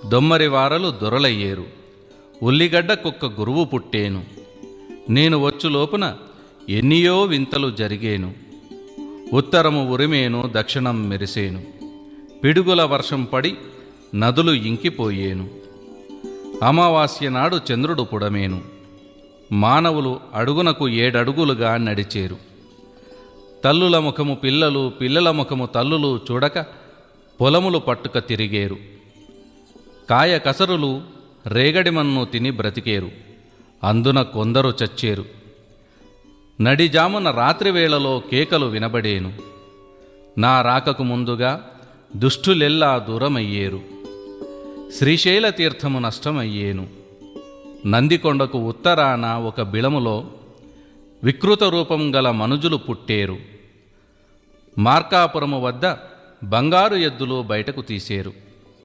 దొమ్మరివారలు దొరలయ్యేరు. ఉల్లిగడ్డ కుక్క గురువు పుట్టేను. నేను వచ్చు లోపున ఎన్నియో వింతలు జరిగేను. ఉత్తరము ఉరిమేను, దక్షిణం మెరిసేను. పిడుగుల వర్షం పడి నదులు ఇంకిపోయేను. అమావాస్య నాడు చంద్రుడు పుడమేను. మానవులు అడుగునకు 7 అడుగులుగా నడిచేరు. తల్లుల ముఖము పిల్లలు, పిల్లల ముఖము తల్లులు చూడక పొలములు పట్టుక తిరిగేరు. కాయ కసరులు రేగడిమన్ను తిని బ్రతికేరు. అందున కొందరు చచ్చేరు. నడిజామున రాత్రివేళలో కేకలు వినబడేను. నా రాకకు ముందుగా దుష్టులెల్లా దూరమయ్యేరు. శ్రీశైల తీర్థము నష్టమయ్యేను. నందికొండకు ఉత్తరాన ఒక బిలములో వికృత రూపం గల మనుజులు పుట్టేరు. మార్కాపురము వద్ద బంగారు ఎద్దులు బయటకు తీసేరు.